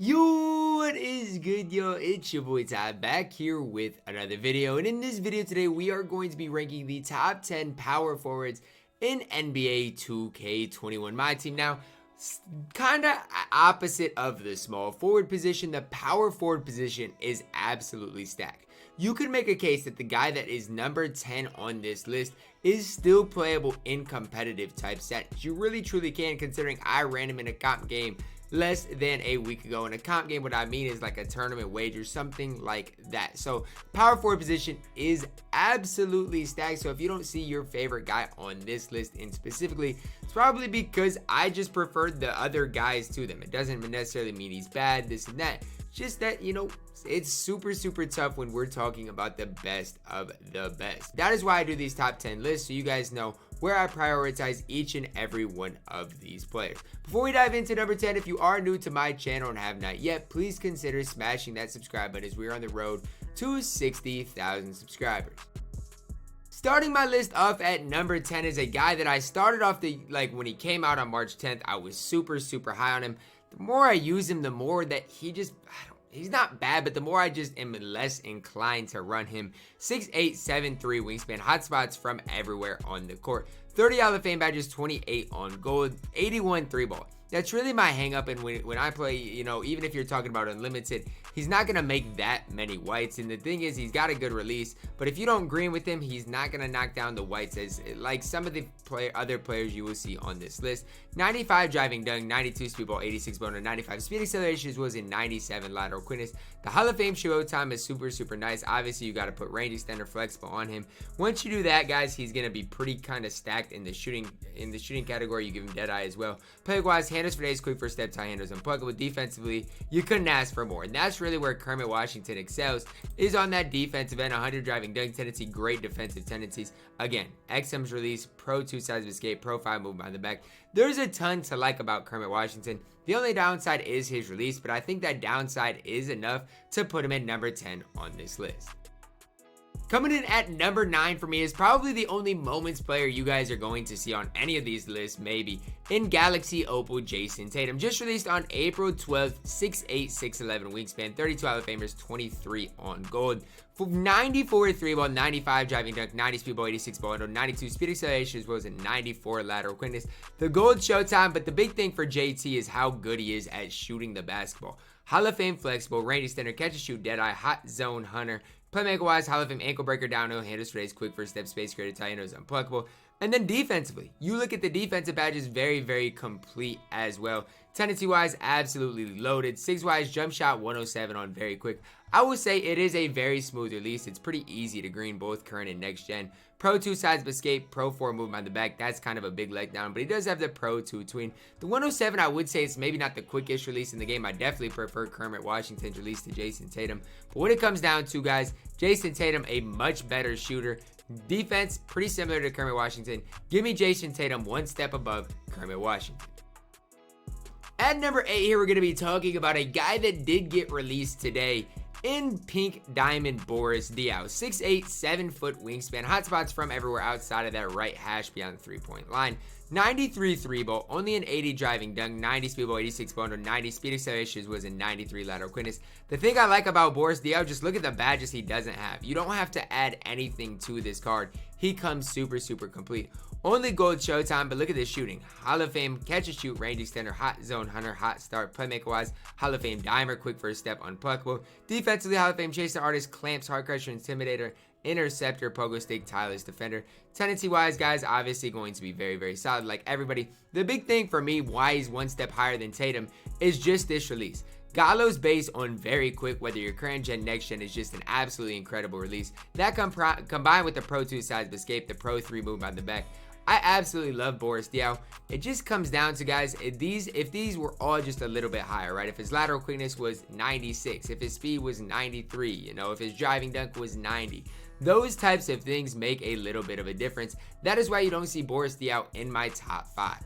Yo, what is good, yo? It's your boy Ty back here with another video, and in this video today we are going to be ranking the top 10 power forwards in NBA 2K21 MyTEAM. Now, kind of opposite of the small forward position, the power forward position is absolutely stacked. You could make a case that the guy that is number 10 on this list is still playable in competitive type settings. You really truly can, considering I ran him in a comp game less than a week ago. In a comp game, what I mean is like a tournament wager, something like that. So power forward position is absolutely stacked. So if you don't see your favorite guy on this list in specifically, it's probably because I just preferred the other guys to them. It doesn't necessarily mean he's bad, this and that. Just that, you know, it's super tough when we're talking about the best of the best. That is why I do these top 10 lists, so you guys know where I prioritize each and every one of these players. Before we dive into number 10, if you are new to my channel and have not yet, please consider smashing that subscribe button as we're on the road to 60,000 subscribers. Starting my list off at number 10 is a guy that I started off when he came out on March 10th, I was super high on him. The more I use him, the more that he's not bad, but the more I just am less inclined to run him. 6'8", 7'3" wingspan, hotspots from everywhere on the court. 30 Hall of Fame badges, 28 on gold, 81 3-ball. That's really my hang up, and when I play, you know, even if you're talking about unlimited, he's not going to make that many whites. And the thing is, he's got a good release, but if you don't green with him, he's not going to knock down the whites as like some of the other players you will see on this list. 95 driving dunk, 92 speed ball, 86 boner, 95 speed acceleration was in 97 lateral quickness. The Hall of Fame show time is super nice. Obviously, you got to put range extender flexible on him. Once you do that, guys, he's going to be pretty kind of stacked in the shooting category. You give him dead eye as well. Play wise, handles for days, quick first step, tie handles, unpluggable. Defensively, you couldn't ask for more, and that's really where Kermit Washington excels, is on that defensive end. 100 driving dunk tendency, great defensive tendencies. Again, XM's release, pro 2 sides of escape, pro 5 move behind the back. There's a ton to like about Kermit Washington. The only downside is his release, but I think that downside is enough to put him at number 10 on this list. Coming in at number 9 for me is probably the only moments player you guys are going to see on any of these lists, maybe, in Galaxy Opal Jayson Tatum. Just released on April 12th, 6'8", 6'11" wingspan, 32 Hall of Famers, 23 on gold. 94 3-ball, 95 driving dunk, 90 speed ball, 86 ball handle, 92 speed acceleration as well as a 94 lateral quickness. The gold showtime, but the big thing for JT is how good he is at shooting the basketball. Hall of Fame flexible, range extender, catch and shoot, dead eye, hot zone hunter. Playmaker wise, Hall of Fame ankle breaker, downhill, handles for days, quick first step, space creator, tie handles, unpluckable. And then defensively, you look at the defensive badges, very complete as well. Tendency wise, absolutely loaded. 6 wise, jump shot 107 on very quick. I will say it is a very smooth release. It's pretty easy to green both current and next gen. Pro 2 sides of escape, pro 4 movement on the back. That's kind of a big letdown, but he does have the pro 2 tween. The 107, I would say it's maybe not the quickest release in the game. I definitely prefer Kermit Washington's release to Jayson Tatum. But when it comes down to, guys, Jayson Tatum, a much better shooter. Defense, pretty similar to Kermit Washington. Give me Jayson Tatum one step above Kermit Washington. At number 8 here, we're going to be talking about a guy that did get released today in pink diamond, Boris Diaw. 6'8", 7-foot wingspan, hotspots from everywhere outside of that right hash beyond the 3-point line. 93 3-ball, only an 80 driving dunk, 90 speed ball, 86 boner, 90 speed acceleration was a 93 lateral quickness. The thing I like about Boris Diaw, just look at the badges he doesn't have. You don't have to add anything to this card. He comes super complete. Only gold showtime, but look at this shooting. Hall of Fame, catch and shoot, range extender, hot zone hunter, hot start, playmaker wise, Hall of Fame dimer, quick first step, unpluckable. Defensively, Hall of Fame chaser artist, clamps, hard crusher, intimidator, interceptor, pogo stick, tireless defender. Tendency wise, guys, obviously going to be very solid like everybody. The big thing for me why he's one step higher than Tatum is just this release. Gallo's base on very quick, whether you're current gen, next gen, is just an absolutely incredible release. That combined with the Pro 2 sides of escape, the Pro 3 move on the back. I absolutely love Boris Diaw. It just comes down to, guys, if these were all just a little bit higher, right? If his lateral quickness was 96, if his speed was 93, you know, if his driving dunk was 90, those types of things make a little bit of a difference. That is why you don't see Boris Diaw in my top 5.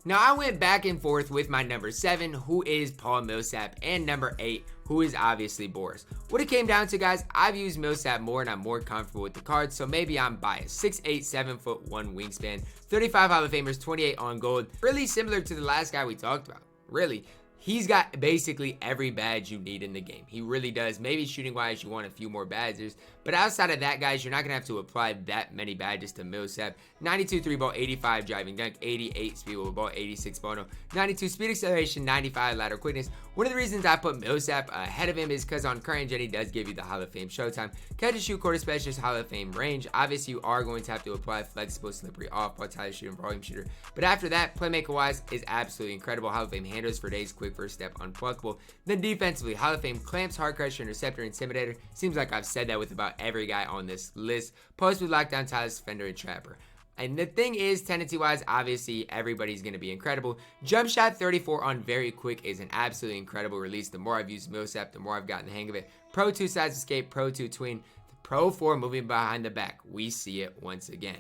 Now, I went back and forth with my number 7, who is Paul Millsap, and number 8, who is obviously Boris. What it came down to, guys, I've used Millsap more and I'm more comfortable with the cards, so maybe I'm biased. 6'8", 7'1" wingspan, 35 Hall of Famers, 28 on gold. Really similar to the last guy we talked about. Really. he's got basically every badge you need in the game. He really does. Maybe shooting wise, you want a few more badges. But outside of that, guys, you're not going to have to apply that many badges to Millsap. 92 3-ball, 85 driving dunk, 88 speed with the ball, 86 bono, 92 speed acceleration, 95 lateral quickness. One of the reasons I put Millsap ahead of him is because on current gen, he does give you the Hall of Fame showtime. Catch and shoot, quarter specialist, Hall of Fame range. Obviously, you are going to have to apply flexible, slippery, off-ball, tire shooter, and volume shooter. But after that, playmaker-wise is absolutely incredible. Hall of Fame handles for days, quick first step, unpluckable. Then defensively, Hall of Fame clamps, hard crusher, interceptor, intimidator. Seems like I've said that with about every guy on this list. Post with lockdown, ties, defender, and trapper. And the thing is, tendency-wise, obviously, everybody's going to be incredible. Jump shot 34 on very quick is an absolutely incredible release. The more I've used Millsap, the more I've gotten the hang of it. Pro 2 sides escape, Pro 2 tween, Pro 4 moving behind the back. We see it once again.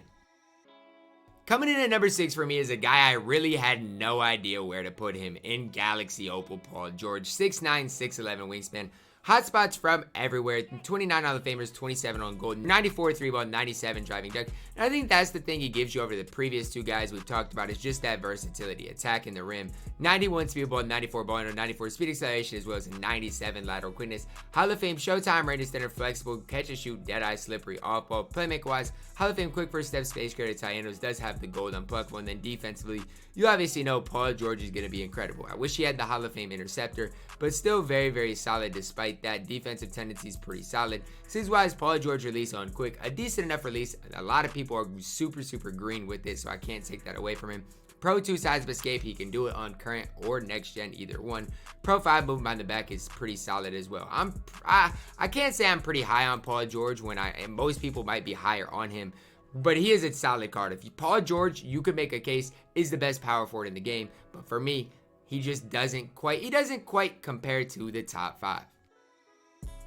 Coming in at number 6 for me is a guy I really had no idea where to put him in Galaxy Opal, Paul George. 6'9", 6'11 wingspan. Hotspots from everywhere. 29 Hall of Famers, 27 on gold, 94 3-ball, 97 driving dunk. And I think that's the thing he gives you over the previous two guys we've talked about is just that versatility, attacking the rim. 91 speed ball, 94 ball, and 94 speed acceleration as well as a 97 lateral quickness. Hall of Fame showtime, range extender, flexible, catch and shoot, dead eye, slippery, off ball. Playmaker wise, Hall of Fame quick first step, space creator, TyDeBo does have the gold unpluckable. And then defensively, you obviously know Paul George is going to be incredible. I wish he had the Hall of Fame interceptor, but still very, very solid despite that. Defensive tendency is pretty solid. Skills wise, Paul George release on quick, a decent enough release. A lot of people are super green with it, so I can't take that away from him. Pro 2 sides of escape, he can do it on current or next gen, either one. Pro 5 movement behind the back is pretty solid as well. I can't say I'm pretty high on Paul George and most people might be higher on him, but he is a solid card. If Paul George, you could make a case, is the best power forward in the game, but for me, he just doesn't quite compare to the top 5.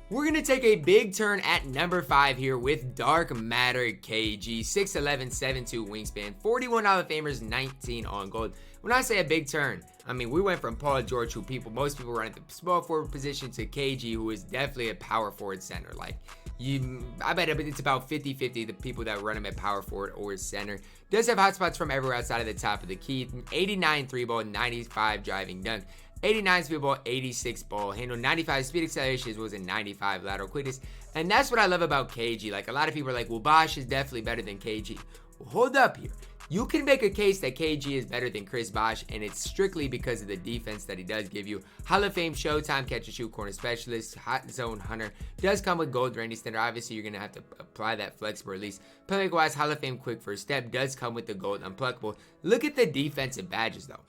We're going to take a big turn at number 5 here with Dark Matter KG. 6'11", 7'2 wingspan, 41 Hall of Famers, 19 on gold. When I say a big turn, I mean we went from Paul George, who most people run at the small forward position, to KG, who is definitely a power forward center. I bet it's about 50-50 the people that run him at power forward or center. Does have hotspots from everywhere outside of the top of the key. 89 3-ball, 95 driving dunk. 89 speed ball, 86 ball handle, 95 speed acceleration was a 95 lateral quickness. And that's what I love about KG. Like, a lot of people are like, well, Bosh is definitely better than KG. Well, hold up here. You can make a case that KG is better than Chris Bosh, and it's strictly because of the defense that he does give you. Hall of Fame showtime, catch and shoot, corner specialist, hot zone hunter. Does come with gold range extender. Obviously, you're going to have to apply that flexible release. Playmaker wise, Hall of Fame quick first step does come with the gold unpluckable. Look at the defensive badges, though.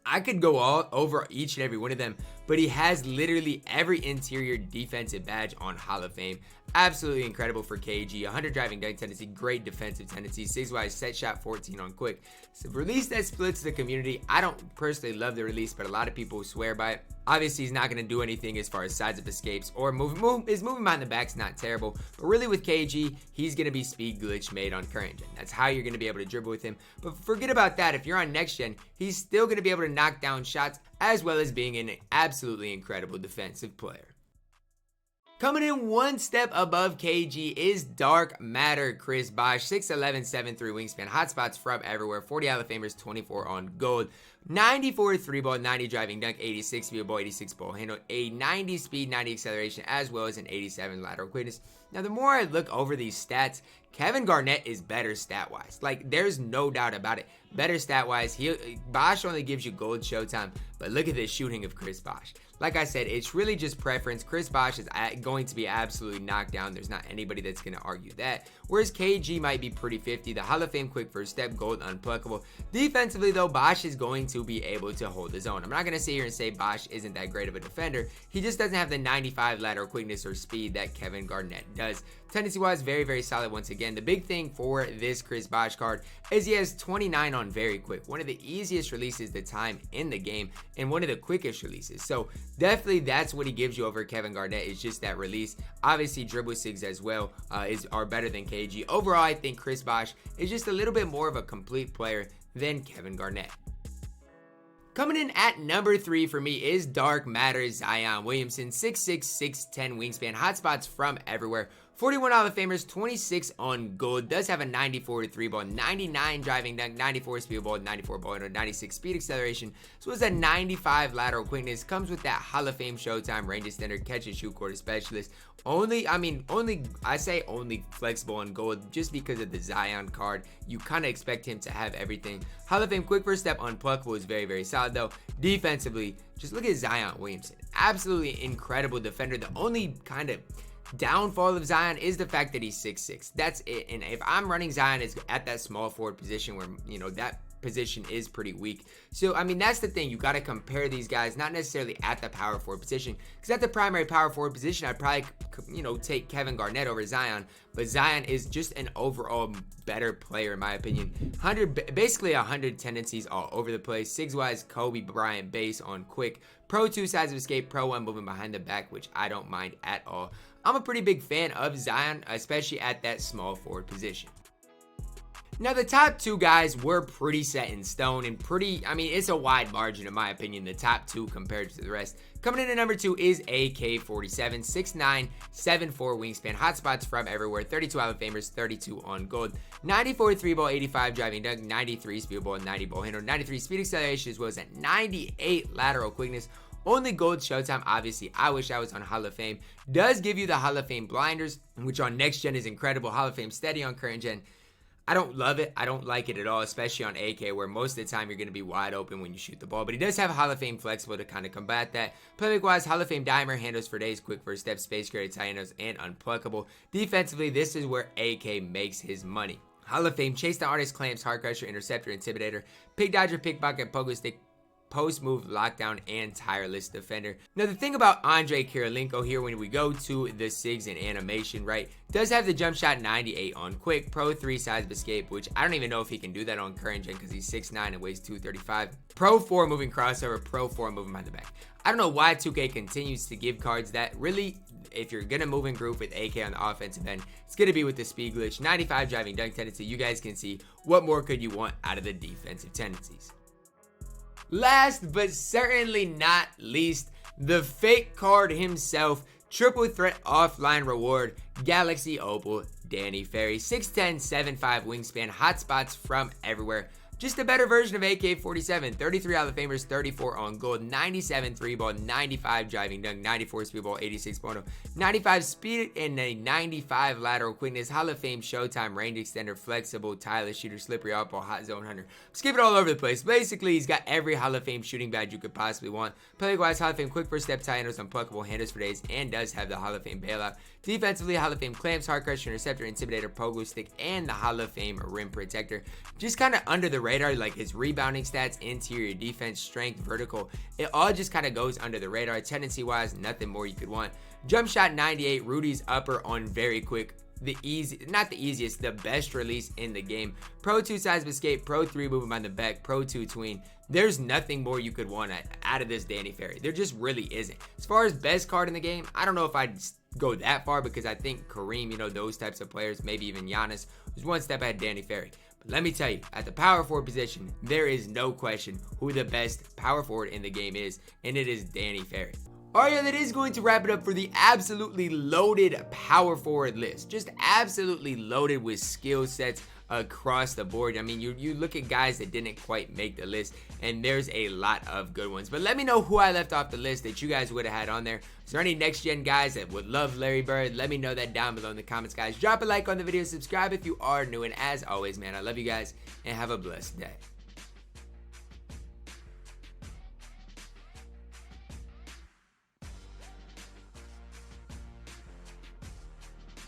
I could go all over each and every one of them, but he has literally every interior defensive badge on Hall of Fame. Absolutely incredible for KG. 100 driving dunk tendency, great defensive tendency. 6-wise set shot, 14 on quick. So release that splits the community. I don't personally love the release, but a lot of people swear by it. Obviously, he's not going to do anything as far as sides of escapes or his moving behind the back's not terrible. But really with KG, he's going to be speed glitch made on current gen. That's how you're going to be able to dribble with him. But forget about that. If you're on next gen, he's still going to be able to knock down shots as well as being an absolutely incredible defensive player. Coming in one step above KG is Dark Matter Chris Bosh. 6'11", 7'3 wingspan, hotspots from everywhere, 40 Hall of Famers, 24 on gold, 94 3-ball, 90 driving dunk, 86 speed ball, 86 ball handle, a 90 speed, 90 acceleration, as well as an 87 lateral quickness. Now, the more I look over these stats, Kevin Garnett is better stat-wise. Like, there's no doubt about it. Better stat-wise. Bosh only gives you gold showtime, but look at the shooting of Chris Bosh. Like I said, it's really just preference. Chris Bosh is going to be absolutely knocked down. There's not anybody that's going to argue that. Whereas KG might be pretty 50. The Hall of Fame quick first step, gold unpluckable. Defensively, though, Bosh is going to be able to hold his own. I'm not going to sit here and say Bosh isn't that great of a defender. He just doesn't have the 95 lateral quickness or speed that Kevin Garnett does. Tendency-wise, very, very solid once again. The big thing for this Chris Bosh card is he has 29 on very quick. One of the easiest releases the time in the game and one of the quickest releases. So definitely that's what he gives you over Kevin Garnett, is just that release. Obviously, dribble sigs as well are better than KG. Overall, I think Chris Bosh is just a little bit more of a complete player than Kevin Garnett. Coming in at number 3 for me is Dark Matter Zion Williamson. 6'6", 6'10 wingspan, hotspots from everywhere. 41 Hall of Famers, 26 on gold. Does have a 94 3 ball, 99 driving dunk, 94 speed ball, 94 ball handle, 96 speed acceleration. So it's a 95 lateral quickness. Comes with that Hall of Fame Showtime range extender, catch and shoot quarter specialist. Only flexible on gold just because of the Zion card. You kind of expect him to have everything. Hall of Fame quick first step, unpluckable, is very, very solid though. Defensively, just look at Zion Williamson. Absolutely incredible defender. The only kind of downfall of Zion is the fact that he's 6'6". That's it. And if I'm running Zion, it's at that small forward position where, you know, that position is pretty weak. So, I mean, that's the thing. You got to compare these guys, not necessarily at the power forward position. Because at the primary power forward position, I'd probably, you know, take Kevin Garnett over Zion. But Zion is just an overall better player, in my opinion. Basically 100 tendencies all over the place. Sigs-wise, Kobe Bryant base on quick. Pro 2 sides of escape. Pro 1 moving behind the back, which I don't mind at all. I'm a pretty big fan of Zion, especially at that small forward position. Now, the top 2 guys were pretty set in stone and I mean, it's a wide margin, in my opinion, the top 2 compared to the rest. Coming in at number 2 is AK-47, 6'9", 7'4" wingspan, hotspots from everywhere, 32 Hall of Famers, 32 on gold, 94 3-ball, 85 driving dunk, 93 speed ball, 90 ball handle, 93 speed acceleration, as well as a 98 lateral quickness. Only gold Showtime, obviously. I wish I was on Hall of Fame. Does give you the Hall of Fame blinders, which on next gen is incredible. Hall of Fame steady on current gen. I don't love it. I don't like it at all, especially on AK, where most of the time you're going to be wide open when you shoot the ball. But he does have Hall of Fame flexible to kind of combat that. Playmaker-wise, Hall of Fame dimer, handles for days, quick first step, space creator, tight ends, and unpluckable. Defensively, this is where AK makes his money. Hall of Fame chase down artist, clamps, hard crusher, interceptor, intimidator, pick dodger, pickpocket, pogo stick, post move, lockdown, and tireless defender. Now, the thing about Andre Kirilenko here, when we go to the SIGs and animation, right, does have the jump shot 98 on quick, pro 3 size of escape, which I don't even know if he can do that on current gen because he's 6'9" and weighs 235. Pro 4 moving crossover, pro 4 moving behind the back. I don't know why 2K continues to give cards that really, if you're going to move in group with AK on the offensive end, it's going to be with the speed glitch, 95 driving dunk tendency. You guys can see what more could you want out of the defensive tendencies. Last but certainly not least, the fake card himself, triple threat offline reward, Galaxy Opal, Danny Ferry, 6'10", 7'5" wingspan, hotspots from everywhere. Just a better version of AK-47, 33 Hall of Famers, 34 on gold, 97 3-ball, 95 driving dunk, 94 speed ball, 86 ball, 95 speed, and a 95 lateral quickness, Hall of Fame Showtime range extender, flexible, tireless shooter, slippery opal, hot zone hunter. Skip it all over the place. Basically, he's got every Hall of Fame shooting badge you could possibly want. Play-wise, Hall of Fame quick first step, tight ends, unpluckable, handles for days, and does have the Hall of Fame bailout. Defensively, Hall of Fame clamps, hard crusher, interceptor, intimidator, pogo stick, and the Hall of Fame rim protector. Just kind of under the radar, like his rebounding stats, interior defense, strength, vertical. It all just kind of goes under the radar. Tendency wise, nothing more you could want. Jump shot 98, Rudy's upper on very quick. The best release in the game. Pro 2 size of escape, pro 3 moving on the back, pro 2 tween. There's nothing more you could want out of this Danny Ferry. There just really isn't. As far as best card in the game, I don't know if I'd go that far because I think Kareem, you know, those types of players, maybe even Giannis, was one step ahead of Danny Ferry. But let me tell you, at the power forward position, there is no question who the best power forward in the game is, and it is Danny Ferry. Alright, yeah, that is going to wrap it up for the absolutely loaded power forward list. Just absolutely loaded with skill sets across the board. I mean, you look at guys that didn't quite make the list, and there's a lot of good ones. But let me know who I left off the list that you guys would have had on there. Is there any next gen guys that would love Larry Bird? Let me know that down below in the comments, guys. Drop a like on the video, subscribe if you are new, and as always, man, I love you guys, and have a blessed day.